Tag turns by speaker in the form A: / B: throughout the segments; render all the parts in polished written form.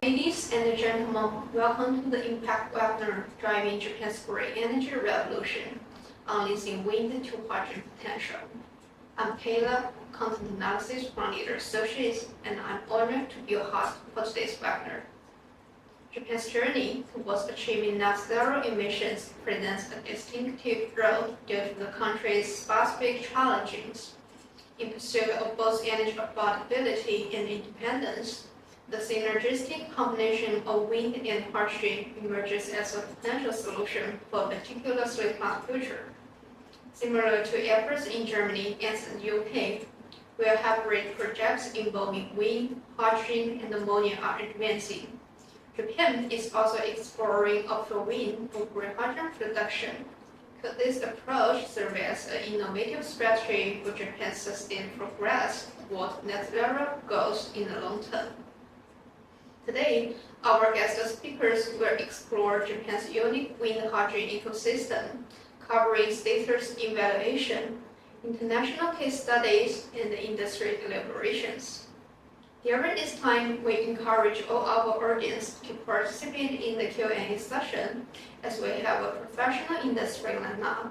A: Ladies and gentlemen, welcome to the Impact webinar, Driving Japan's Green Energy Revolution, Unleashing Wind to Hydrogen Potential. I'm Kayla, Content Analysis from Leader Associates, and I'm honored to be your host for today's webinar. Japan's journey towards achieving net zero emissions presents a distinctive role due to the country's specific challenges. In pursuit of both energy affordability and independence, the synergistic combination of wind and hydrogen emerges as a potential solution for a particularly fast future. Similar to efforts in Germany and the UK, where hybrid projects involving wind, hydrogen, and ammonia are advancing. Japan is also exploring offshore wind for green hydrogen production. Could this approach serve as an innovative strategy for Japan's sustained progress towards net zero goals in the long term? Today, our guest speakers will explore Japan's unique wind hydrogen ecosystem, covering status evaluation, international case studies, and industry deliberations. During this time, we encourage all our audience to participate in the Q&A session, as we have a professional industry lineup.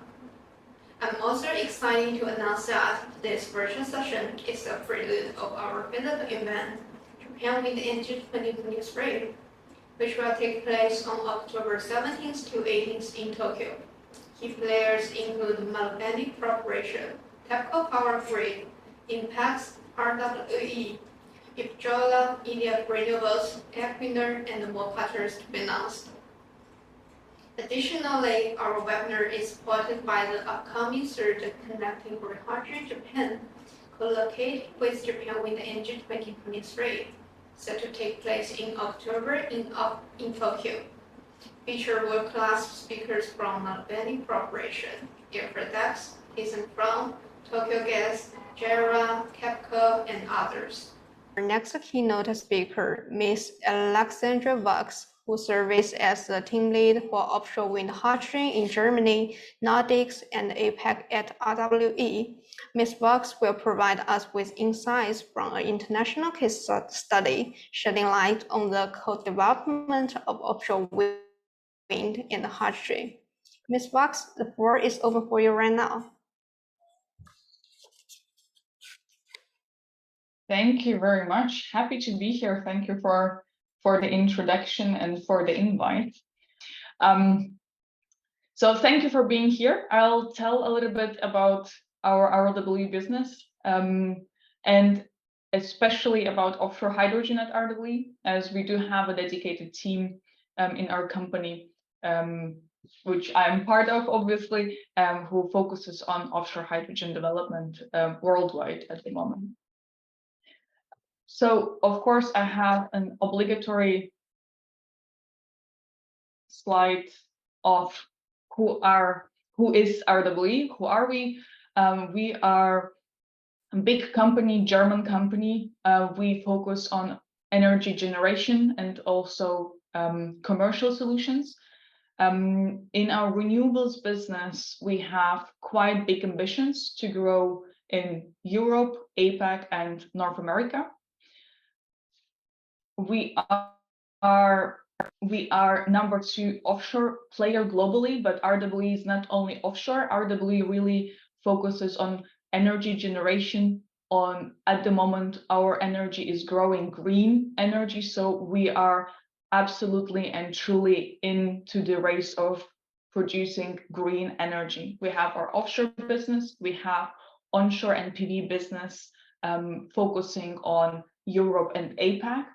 A: I'm also excited to announce that today's virtual session is a prelude of our physical event, Japan Wind Energy 2023, which will take place on October 17th to 18th in Tokyo. Key players include Marubeni Corporation, TEPCO Power Grid, Impacts, RWE, Ibjola, India Renewables, Equinor, and more partners to be announced. Additionally, our webinar is supported by the upcoming third Connecting Green Hydrogen Japan, co-located with Japan Wind Energy 2023, set to take place in October in Tokyo. Feature world-class speakers from Marubeni Corporation, Air Products, ThyssenKrupp, Tokyo Gas, JERA, KEPCO, and others. Our next keynote speaker, Ms. Alexandra Vox, who serves as the team lead for offshore wind hydrogen in Germany, Nordics, and APAC at RWE. Ms. Vox will provide us with insights from an international case study, shedding light on the co-development of offshore wind and hydrogen. Ms. Vox, the floor is open for you right now.
B: Thank you very much. Happy to be here. Thank you for the introduction and for the invite. So thank you for being here. I'll tell a little bit about our RWE business and especially about offshore hydrogen at RWE, as we do have a dedicated team in our company, which I'm part of, obviously, who focuses on offshore hydrogen development worldwide at the moment. So, of course, I have an obligatory slide of who is RWE, who are we? We are a big company, German company. We focus on energy generation and also commercial solutions. In our renewables business, we have quite big ambitions to grow in Europe, APAC, and North America. We are number 2 offshore player globally, but RWE is not only offshore. RWE really focuses on energy generation. At the moment, our energy is growing green energy, so we are absolutely and truly into the race of producing green energy. We have our offshore business, we have onshore and PV business focusing on Europe and APAC.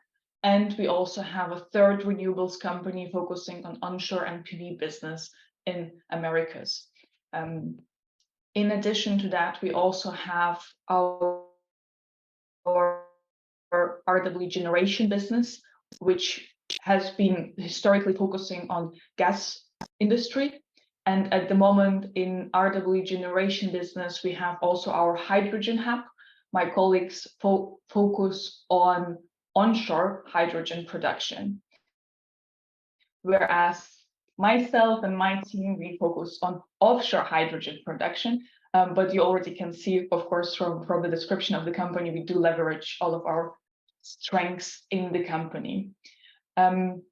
B: And we also have a third renewables company focusing on onshore and PV business in Americas. In addition to that, we also have our RWE generation business, which has been historically focusing on gas industry. And at the moment in RWE generation business, we have also our hydrogen hub. My colleagues focus on onshore hydrogen production, whereas myself and my team, we focus on offshore hydrogen production. But you already can see, of course, from the description of the company, we do leverage all of our strengths in the company. And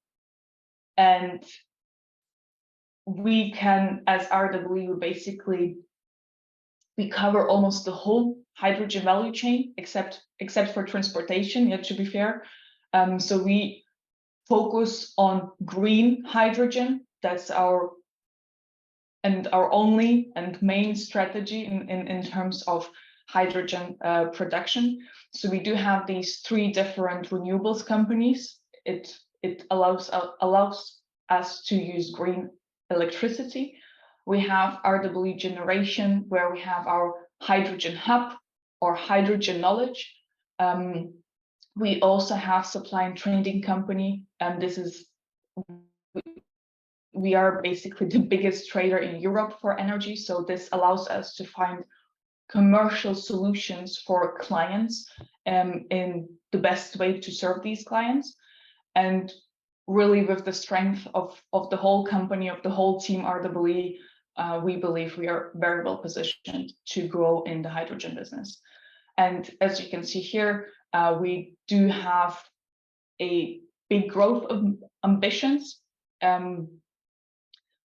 B: we can, as RWE, basically, we cover almost the whole hydrogen value chain, except for transportation, yet to be fair. So we focus on green hydrogen. That's our only and main strategy in terms of hydrogen production. So we do have these 3 different renewables companies. It allows us to use green electricity. We have RWE Generation, where we have our hydrogen hub or hydrogen knowledge. We also have supply and trading company, and this is, we are basically the biggest trader in Europe for energy. So this allows us to find commercial solutions for clients in the best way to serve these clients. And really, with the strength of the whole company, of the whole team RWE, we believe we are very well positioned to grow in the hydrogen business. And as you can see here, we do have a big growth of ambitions.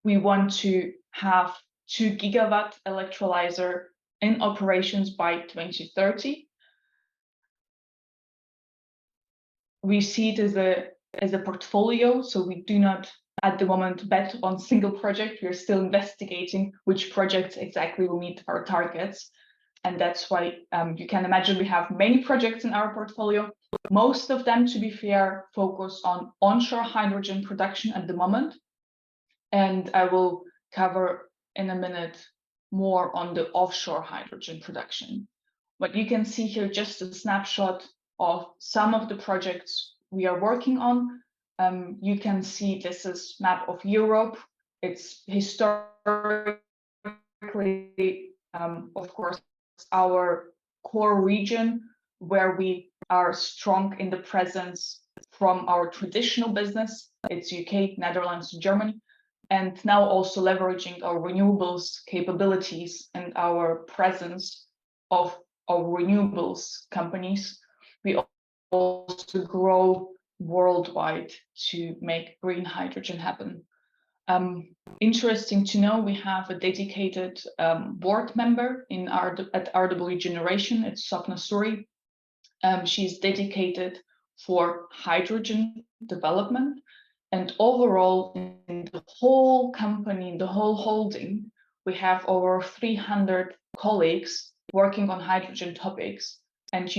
B: We want to have 2 gigawatt electrolyzer in operations by 2030. We see it as a portfolio, so we do not at the moment bet on single project. We are still investigating which projects exactly will meet our targets. And that's why you can imagine we have many projects in our portfolio. Most of them, to be fair, focus on onshore hydrogen production at the moment. And I will cover in a minute more on the offshore hydrogen production. But you can see here just a snapshot of some of the projects we are working on. You can see this is map of Europe. It's historically, of course, our core region where we are strong in the presence from our traditional business. It's UK, Netherlands, Germany, and now also leveraging our renewables capabilities and our presence of our renewables companies. We also grow worldwide to make green hydrogen happen. Interesting to know, we have a dedicated board member at RWE Generation. It's Sapna Suri. She's dedicated for hydrogen development. And overall, in the whole company, the whole holding, we have over 300 colleagues working on hydrogen topics. And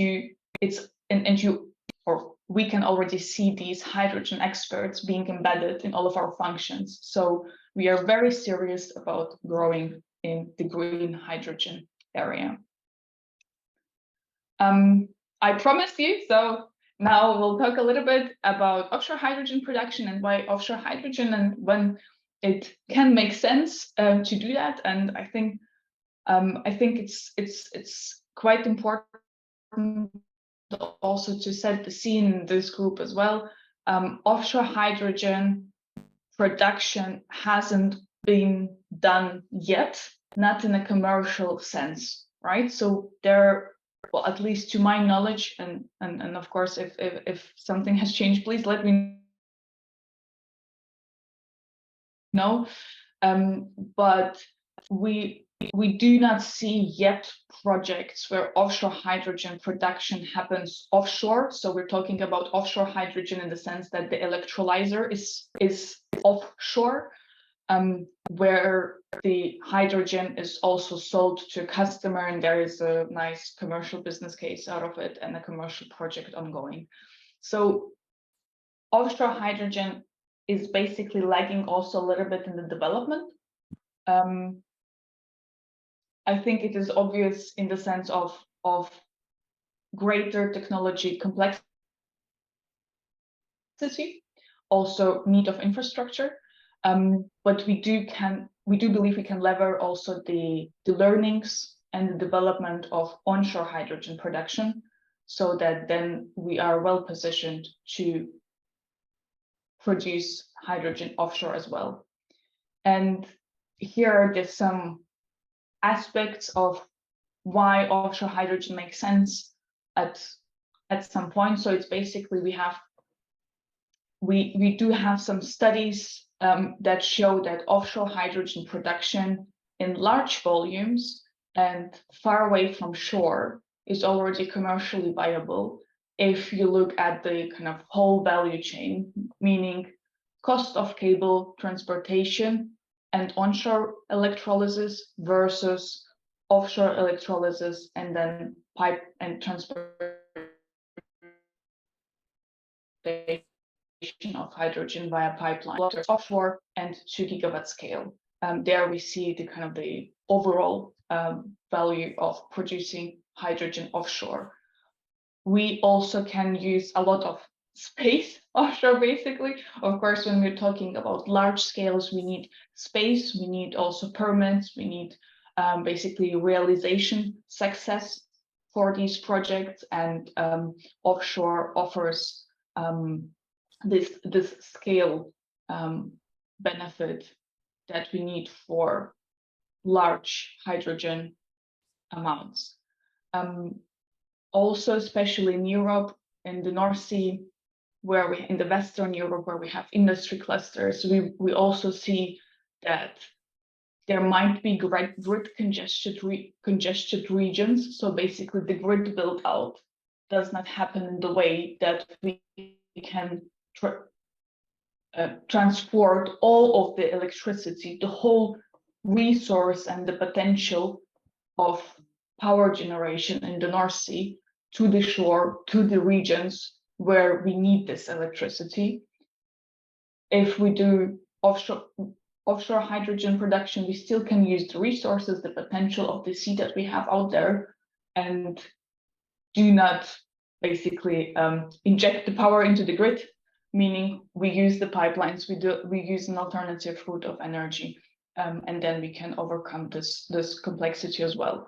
B: we can already see these hydrogen experts being embedded in all of our functions. So we are very serious about growing in the green hydrogen area. I promised you, so now we'll talk a little bit about offshore hydrogen production and why offshore hydrogen and when it can make sense to do that. And I think it's quite important also to set the scene in this group as well. Offshore hydrogen production hasn't been done yet, not in a commercial sense, right? So there, well, at least to my knowledge, and of course, if something has changed, please let me know. But we do not see yet projects where offshore hydrogen production happens offshore. So we're talking about offshore hydrogen in the sense that the electrolyzer is offshore, where the hydrogen is also sold to a customer, and there is a nice commercial business case out of it and a commercial project ongoing. So offshore hydrogen is basically lagging also a little bit in the development. I think it is obvious in the sense of greater technology complexity, also need of infrastructure. But we do believe we can lever also the learnings and the development of onshore hydrogen production, so that then we are well positioned to produce hydrogen offshore as well. And here are just some aspects of why offshore hydrogen makes sense at some point. So it's basically we do have some studies that show that offshore hydrogen production in large volumes and far away from shore is already commercially viable if you look at the kind of whole value chain, meaning cost of cable transportation and onshore electrolysis versus offshore electrolysis and then pipe and transportation of hydrogen via pipeline, offshore and 2 gigawatt scale. There we see the kind of the overall value of producing hydrogen offshore. We also can use a lot of space offshore, basically. Of course, when we're talking about large scales, we need space, we need also permits, we need basically realization success for these projects, and offshore offers this scale benefit that we need for large hydrogen amounts. Also, especially in Europe, in the North Sea, where in the Western Europe, where we have industry clusters, we also see that there might be grid congested regions. So basically the grid build out does not happen in the way that we can transport all of the electricity, the whole resource and the potential of power generation in the North Sea to the shore, to the regions where we need this electricity. If we do offshore hydrogen production, we still can use the resources, the potential of the sea that we have out there, and do not basically inject the power into the grid, meaning we use the pipelines, we use an alternative route of energy, and then we can overcome this complexity as well.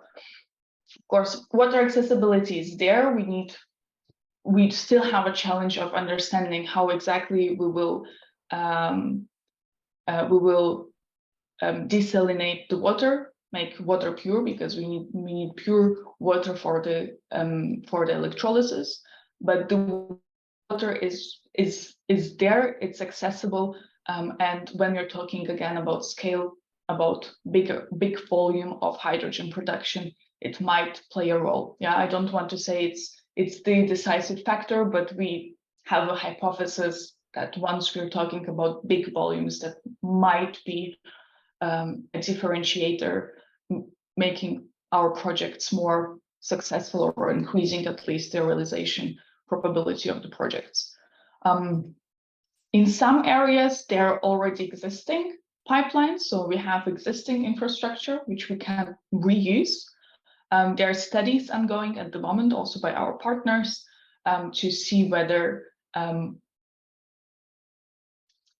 B: Of course, water accessibility is there. We still have a challenge of understanding how exactly we will desalinate the water, make water pure, because we need pure water for the electrolysis. But the water is there, it's accessible, and when you're talking again about scale, about big volume of hydrogen production, it might play a role. Yeah, I don't want to say it's the decisive factor, but we have a hypothesis that once we're talking about big volumes, that might be a differentiator, making our projects more successful or increasing at least the realization probability of the projects. In some areas, there are already existing pipelines, so we have existing infrastructure which we can reuse. There are studies ongoing at the moment, also by our partners, to see whether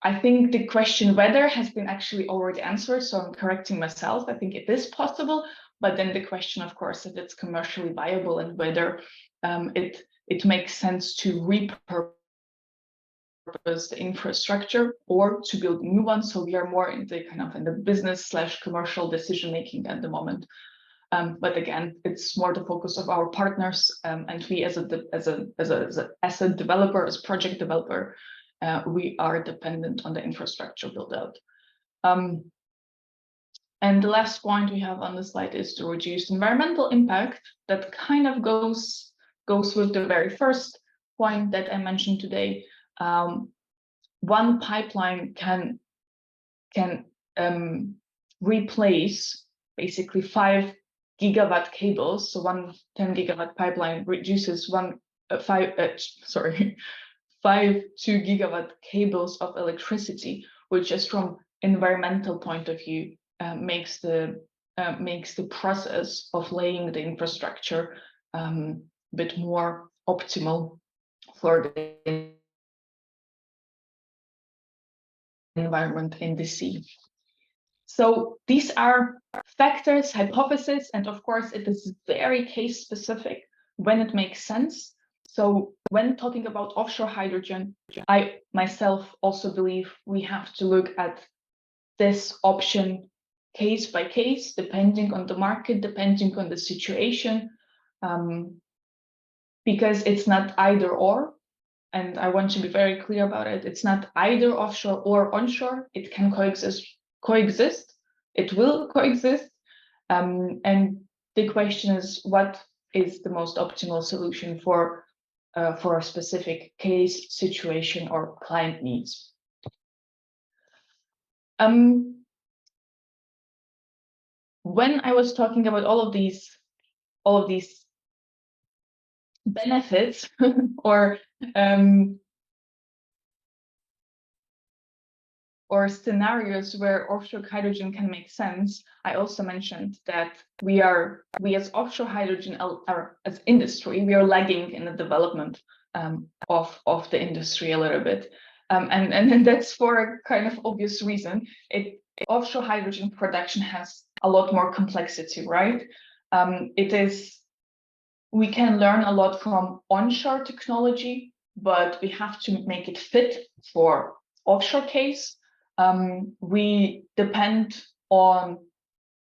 B: I think the question whether has been actually already answered, so I'm correcting myself. I think it is possible, but then the question, of course, if it's commercially viable and whether it makes sense to repurpose the infrastructure or to build new ones. So we are more in the business/commercial decision making at the moment. But again, it's more the focus of our partners, and we as a developer, as project developer, we are dependent on the infrastructure build out. And the last point we have on the slide is to reduce environmental impact. That kind of goes with the very first point that I mentioned today. One pipeline can replace basically 5 gigawatt cables. So one 10 gigawatt pipeline reduces 5 2 gigawatt cables of electricity, which just from environmental point of view makes the process of laying the infrastructure a bit more optimal for the environment in the sea. So these are factors, hypotheses, and of course it is very case specific when it makes sense. So when talking about offshore hydrogen, I myself also believe we have to look at this option case by case, depending on the market, depending on the situation, because it's not either or. And I want to be very clear about it. It's not either offshore or onshore. It can coexist. It will coexist. And the question is, what is the most optimal solution for a specific case, situation, or client needs? When I was talking about all of these benefits or scenarios where offshore hydrogen can make sense, I also mentioned that we as offshore hydrogen or as industry, we are lagging in the development of the industry a little bit. And that's for a kind of obvious reason. Offshore hydrogen production has a lot more complexity, right? We can learn a lot from onshore technology, but we have to make it fit for offshore case. We depend on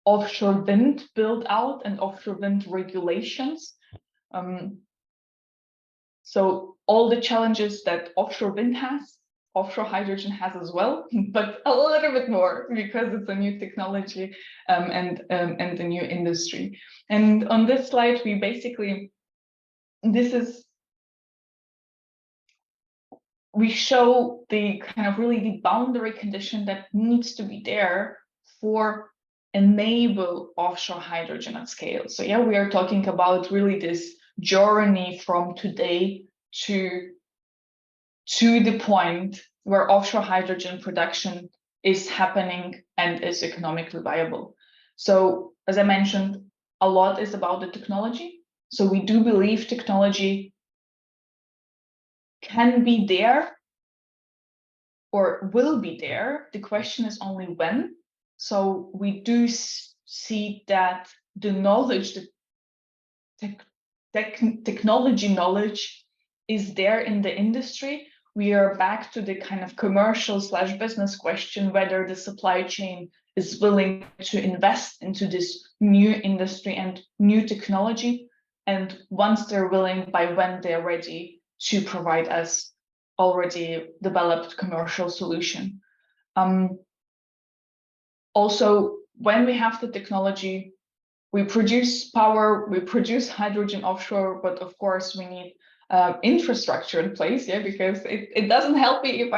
B: offshore wind build out and offshore wind regulations. So all the challenges that offshore wind has, offshore hydrogen has as well, but a little bit more because it's a new technology and a new industry. And on this slide, we show the kind of really the boundary condition that needs to be there for enable offshore hydrogen at scale. So yeah, we are talking about really this journey from today to the point where offshore hydrogen production is happening and is economically viable. So as I mentioned, a lot is about the technology. So we do believe technology can be there or will be there. The question is only when. So we do see that the knowledge, the technology knowledge is there in the industry. We are back to the kind of commercial/business question, whether the supply chain is willing to invest into this new industry and new technology. And once they're willing, by when they're ready to provide us already developed commercial solution. Also, when we have the technology, we produce power, we produce hydrogen offshore, but of course we need infrastructure in place, yeah, because it doesn't help me if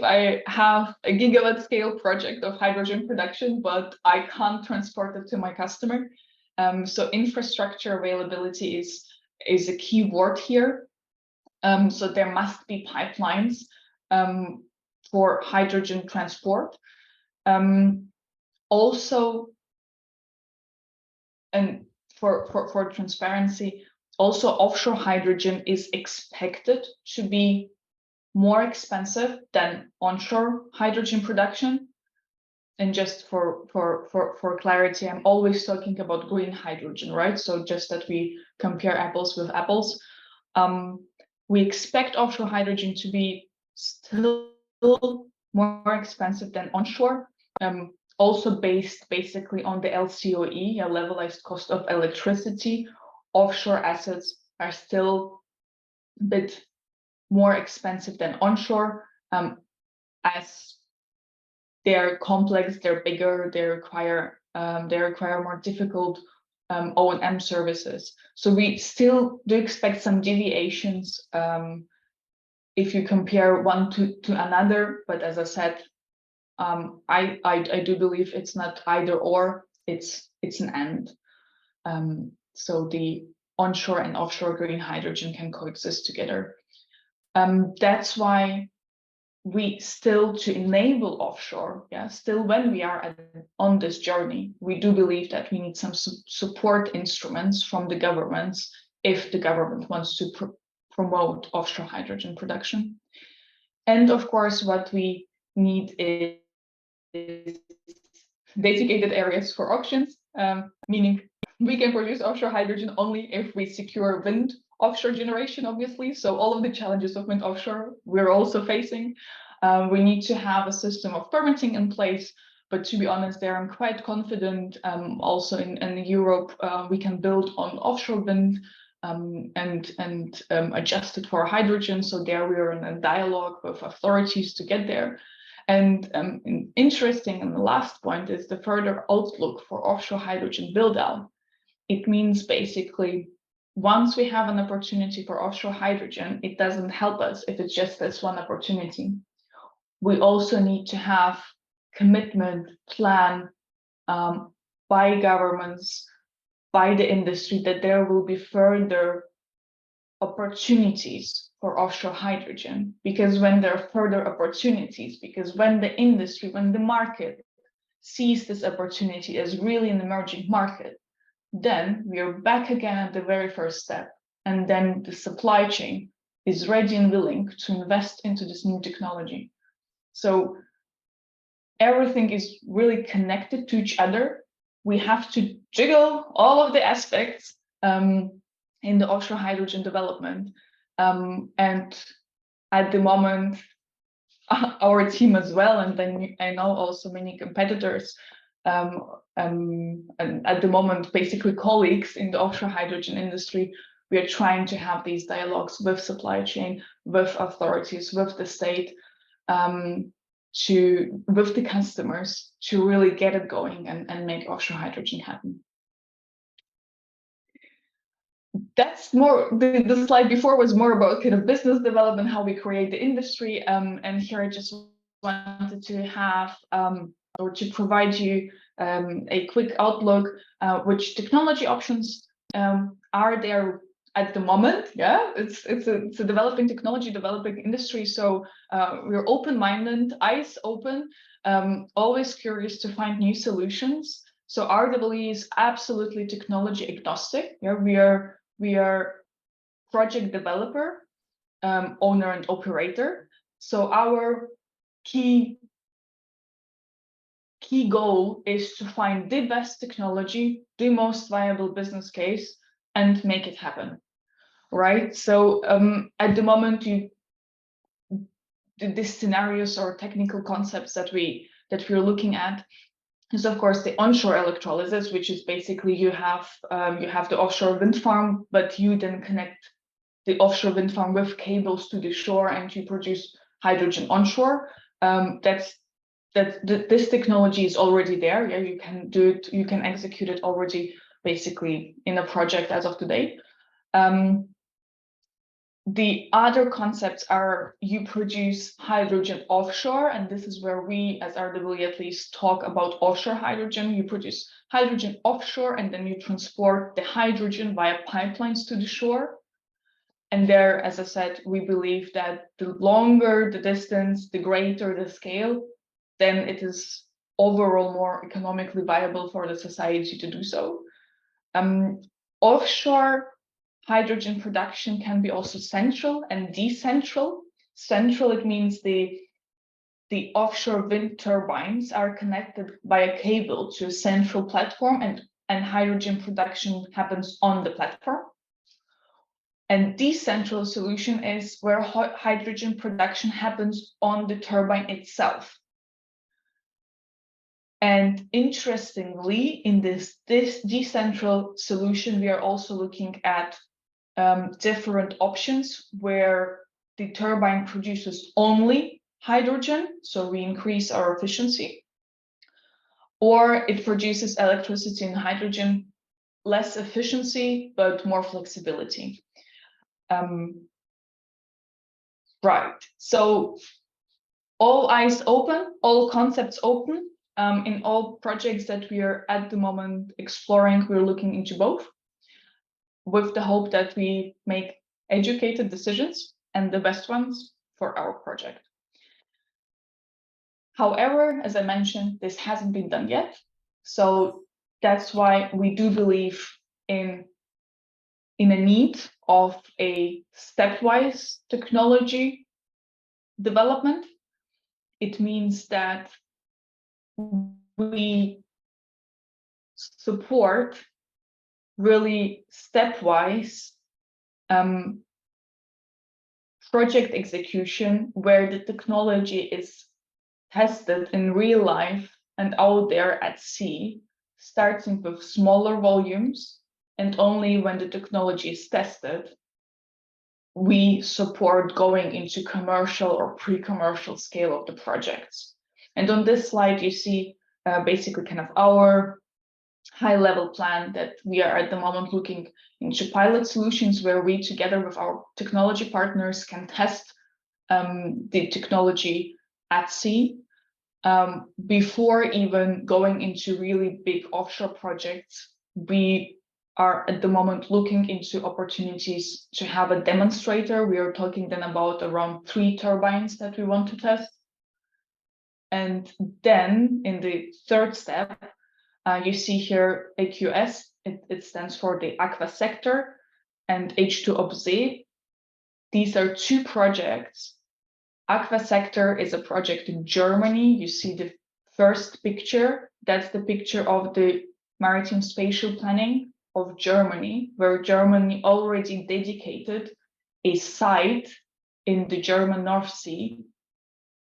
B: I have a gigawatt scale project of hydrogen production, but I can't transport it to my customer. So infrastructure availability is a key word here. So there must be pipelines for hydrogen transport. Also, and for transparency, also offshore hydrogen is expected to be more expensive than onshore hydrogen production. And just for clarity, I'm always talking about green hydrogen, right? So just that we compare apples with apples. We expect offshore hydrogen to be still more expensive than onshore, also based basically on the LCOE, a levelized cost of electricity. Offshore assets are still a bit more expensive than onshore, as they're complex, they're bigger, they require more difficult O&M services. So we still do expect some deviations if you compare one to another. But as I said, I do believe it's not either or, it's an and. So the onshore and offshore green hydrogen can coexist together. That's why we still, to enable offshore, still when we are on this journey, we do believe that we need some support instruments from the governments if the government wants to promote offshore hydrogen production. And of course, what we need is dedicated areas for auctions, meaning we can produce offshore hydrogen only if we secure wind offshore generation, obviously. So all of the challenges of wind offshore, we're also facing. We need to have a system of permitting in place. But to be honest, there I'm quite confident. Also in Europe, we can build on offshore wind and adjust it for hydrogen. So there we are in a dialogue with authorities to get there. And interesting, and the last point is the further outlook for offshore hydrogen build out. It means basically, once we have an opportunity for offshore hydrogen, it doesn't help us if it's just this one opportunity. We also need to have commitment plan by governments, by the industry, that there will be further opportunities for offshore hydrogen. Because when there are further opportunities, because when the industry, when the market sees this opportunity as really an emerging market, then we are back again at the very first step. And then the supply chain is ready and willing to invest into this new technology. So everything is really connected to each other. We have to jiggle all of the aspects in the offshore hydrogen development. And at the moment, our team as well, and then I know also many competitors, and at the moment, basically colleagues in the offshore hydrogen industry, we are trying to have these dialogues with supply chain, with authorities, with the state, with the customers to really get it going and make offshore hydrogen happen. That's more, the slide before was more about kind of business development, how we create the industry. And here I just wanted to have, or to provide you a quick outlook, which technology options are there at the moment. Yeah, it's a developing technology, developing industry. So we're open-minded, eyes open, always curious to find new solutions. So RWE is absolutely technology agnostic. Yeah, we are project developer, owner and operator. So our key goal is to find the best technology, the most viable business case, and make it happen, right? So at the moment, the scenarios or technical concepts that we're looking at is, of course, the onshore electrolysis, which is basically you have the offshore wind farm, but you then connect the offshore wind farm with cables to the shore, and you produce hydrogen onshore. This technology is already there. Yeah, you can do it. You can execute it already, basically in a project as of today. The other concepts are you produce hydrogen offshore, and this is where we, as RWE at least, talk about offshore hydrogen. You produce hydrogen offshore, and then you transport the hydrogen via pipelines to the shore. And there, as I said, we believe that the longer the distance, the greater the scale, then it is overall more economically viable for the society to do so. Offshore hydrogen production can be also central and decentral. Central, it means the offshore wind turbines are connected by a cable to a central platform, and hydrogen production happens on the platform. And decentral solution is where hydrogen production happens on the turbine itself. And interestingly, in this decentral solution, we are also looking at different options where the turbine produces only hydrogen, so we increase our efficiency, or it produces electricity and hydrogen, less efficiency, but more flexibility. Right, so all eyes open, all concepts open. In all projects that we are at the moment exploring, we're looking into both, with the hope that we make educated decisions and the best ones for our project. However, as I mentioned, this hasn't been done yet. So that's why we do believe in a need of a stepwise technology development. It means that we support really stepwise project execution where the technology is tested in real life and out there at sea, starting with smaller volumes, and only when the technology is tested, we support going into commercial or pre-commercial scale of the projects. And on this slide, you see basically kind of our high-level plan that we are at the moment looking into pilot solutions where we, together with our technology partners, can test the technology at sea before even going into really big offshore projects. We are at the moment looking into opportunities to have a demonstrator. We are talking then about around 3 turbines that we want to test. And then in the third step, you see here AQS, it stands for the aqua sector, and H2OBZ. These are 2 projects. Aqua sector is a project in Germany. You see the first picture. That's the picture of the maritime spatial planning of Germany, where Germany already dedicated a site in the German North Sea,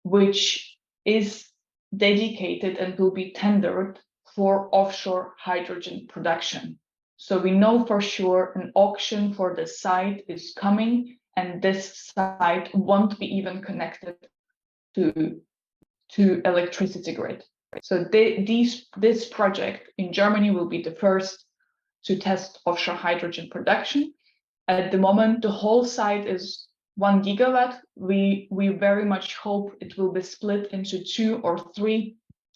B: which is dedicated and will be tendered for offshore hydrogen production. So we know for sure an auction for the site is coming, and this site won't be even connected to electricity grid. So this project in Germany will be the first to test offshore hydrogen production. At the moment, the whole site is 1 gigawatt. We very much hope it will be split into 2 or 3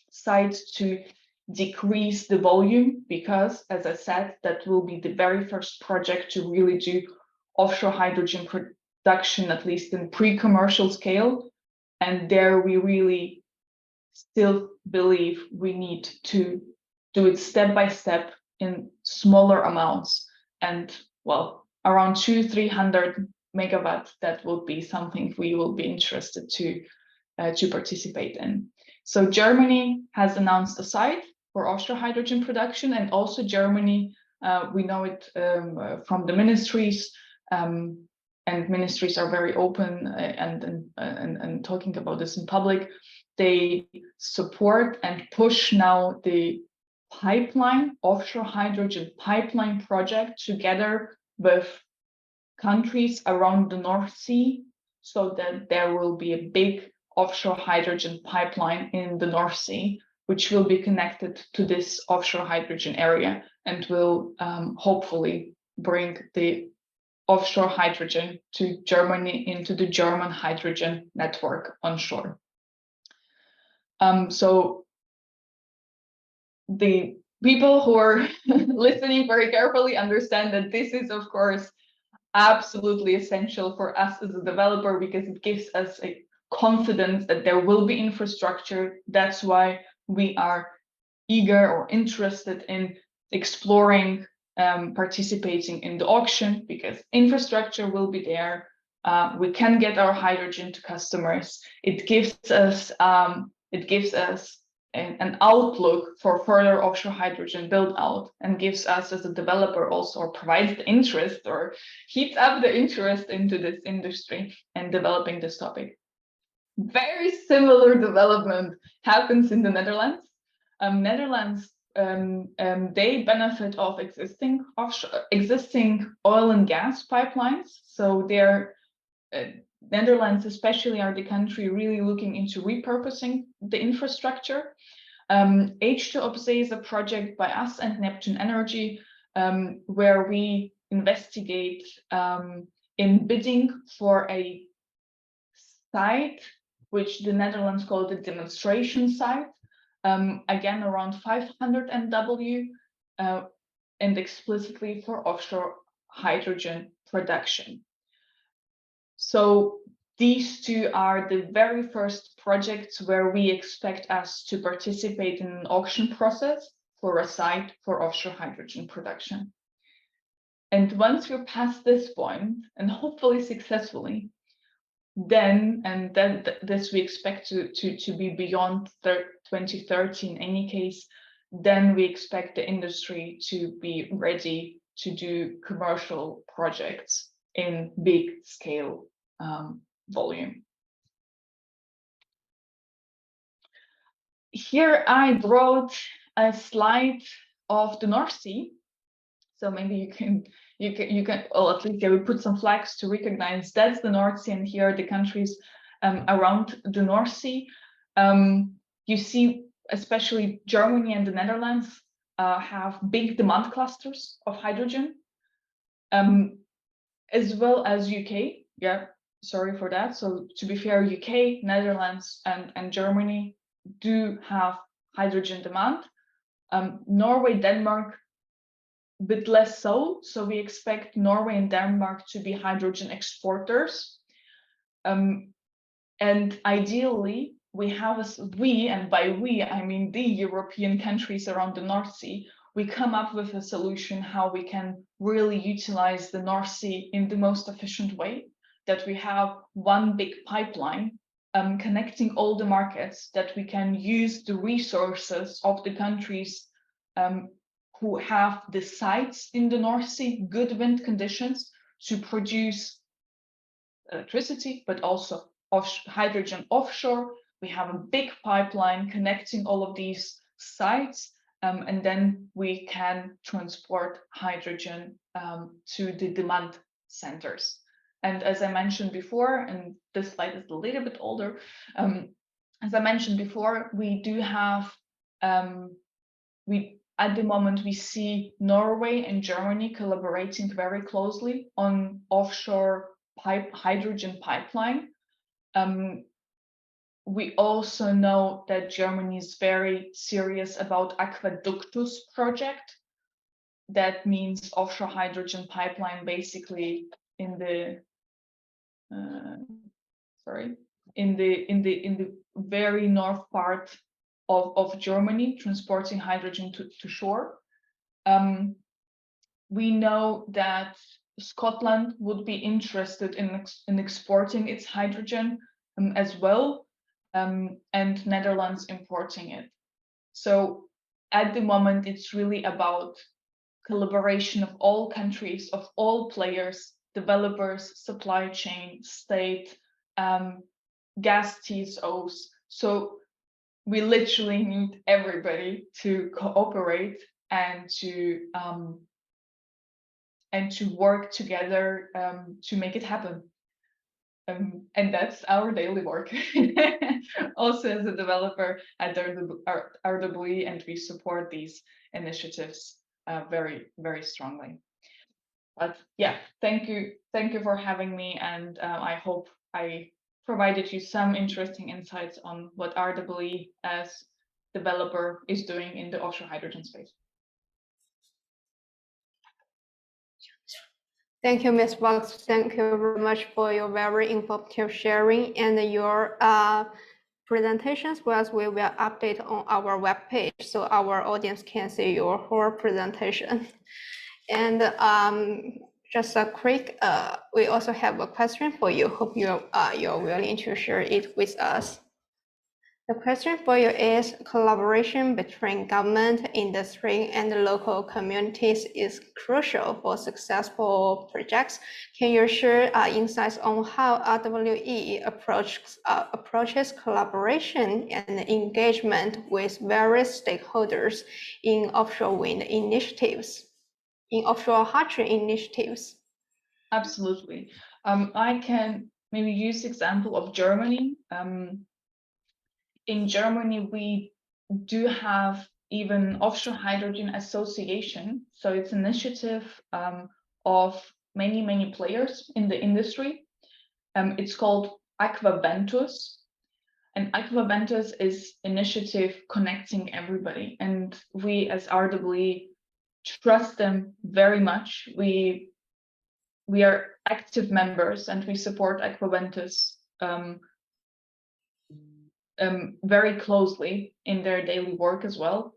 B: sites to decrease the volume, because, as I said, that will be the very first project to really do offshore hydrogen production, at least in pre-commercial scale. And there we really still believe we need to do it step by step in smaller amounts, and well, around 200-300 megawatts, that would be something we will be interested to participate in. So Germany has announced a site for offshore hydrogen production, and also Germany, we know it from the ministries, and ministries are very open and talking about this in public. They support and push now the pipeline, offshore hydrogen pipeline project, together with countries around the North Sea, so that there will be a big offshore hydrogen pipeline in the North Sea, which will be connected to this offshore hydrogen area and will hopefully bring the offshore hydrogen to Germany into the German hydrogen network onshore. So the people who are listening very carefully understand that this is, of course, absolutely essential for us as a developer, because it gives us a confidence that there will be infrastructure. That's why we are eager or interested in exploring participating in the auction, because infrastructure will be there. We can get our hydrogen to customers. It gives us an outlook for further offshore hydrogen build out, and gives us as a developer also, or provides the interest or heats up the interest into this industry and developing this topic. Very similar development happens in the Netherlands. They benefit of existing oil and gas pipelines. So they're Netherlands especially are the country really looking into repurposing the infrastructure. H2OBZ is a project by us and Neptune Energy, where we investigate in bidding for a site which the Netherlands call the demonstration site, again around 500 MW, and explicitly for offshore hydrogen production. So these 2 are the very first projects where we expect us to participate in an auction process for a site for offshore hydrogen production. And once we're past this point, and hopefully successfully, then this we expect to be beyond 2030 in any case, then we expect the industry to be ready to do commercial projects in big scale volume. Here I brought a slide of the North Sea. So maybe you can, well, at least we put some flags to recognize that's the North Sea, and here are the countries around the North Sea. You see, especially Germany and the Netherlands have big demand clusters of hydrogen, as well as UK. Yeah, sorry for that. So to be fair, UK, Netherlands, and Germany do have hydrogen demand. Norway, Denmark, bit less so. So we expect Norway and Denmark to be hydrogen exporters. And ideally, and by we, I mean the European countries around the North Sea, we come up with a solution how we can really utilize the North Sea in the most efficient way, that we have one big pipeline connecting all the markets, that we can use the resources of the countries who have the sites in the North Sea, good wind conditions, to produce electricity, but also hydrogen offshore. We have a big pipeline connecting all of these sites, and then we can transport hydrogen to the demand centers. And as I mentioned before, and this slide is a little bit older, as I mentioned before, we do have, at the moment, we see Norway and Germany collaborating very closely on offshore hydrogen pipeline. We also know that Germany is very serious about Aqueductus project. That means offshore hydrogen pipeline, basically in the very north part of Germany, transporting hydrogen to shore. We know that Scotland would be interested in exporting its hydrogen as well, and Netherlands importing it. So at the moment, it's really about collaboration of all countries, of all players, developers, supply chain, state, gas TSOs. So we literally need everybody to cooperate and to work together to make it happen. And that's our daily work. Also as a developer at RWE, and we support these initiatives very, very strongly. But yeah, thank you for having me, and I hope I provided you some interesting insights on what RWE as developer is doing in the offshore hydrogen space.
A: Thank you, Ms. Box. Thank you very much for your very informative sharing and your presentations, whereas we will update on our webpage so our audience can see your whole presentation. And just a quick, we also have a question for you. Hope you're willing to share it with us. The question for you is: collaboration between government, industry, and local communities is crucial for successful projects. Can you share insights on how RWE approaches collaboration and engagement with various stakeholders in offshore wind initiatives, in offshore hydrogen initiatives?
B: Absolutely. I can maybe use the example of Germany. In Germany, we do have even Offshore Hydrogen Association. So it's an initiative of many players in the industry. It's called Aquaventus. And Aquaventus is initiative connecting everybody. And we as RWE trust them very much. We are active members, and we support Aquaventus very closely in their daily work as well.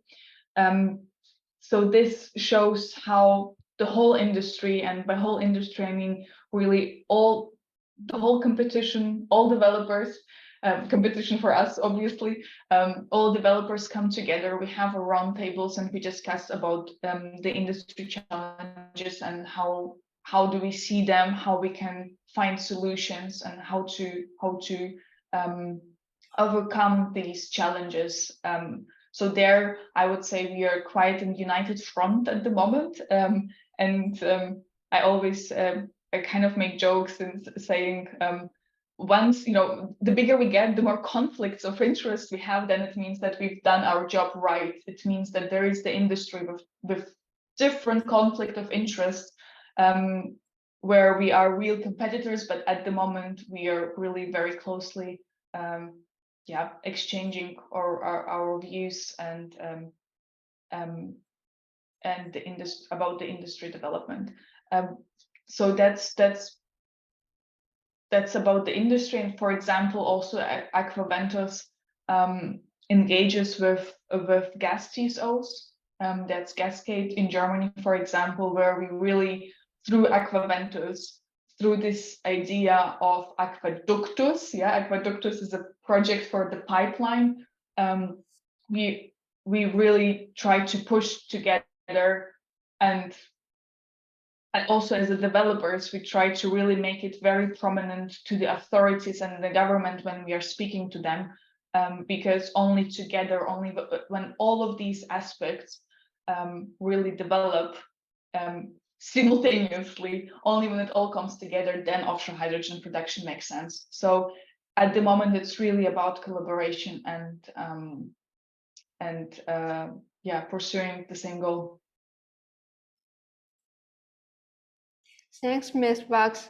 B: So this shows how the whole industry, and by whole industry I mean really the whole competition, all developers, competition for us obviously, all developers come together. We have our round tables and we discuss about the industry challenges and how do we see them, how we can find solutions, and how to overcome these challenges. So there, I would say we are quite a united front at the moment. I always I kind of make jokes and saying, once, the bigger we get, the more conflicts of interest we have, then it means that we've done our job right. It means that there is the industry with different conflict of interest, where we are real competitors, but at the moment we are really very closely exchanging our views and about the industry development. So that's about the industry. And for example, also Aquaventus engages with gas TSOs. That's Gascade in Germany, for example, where we really, through Aquaventus, through this idea of aqueductus, aqueductus is a project for the pipeline. We really try to push together, and also as a developers, we try to really make it very prominent to the authorities and the government when we are speaking to them, because only together, only when all of these aspects really develop simultaneously, only when it all comes together, then offshore hydrogen production makes sense. So at the moment, it's really about collaboration and pursuing the same goal.
A: Thanks, Ms. Bugs.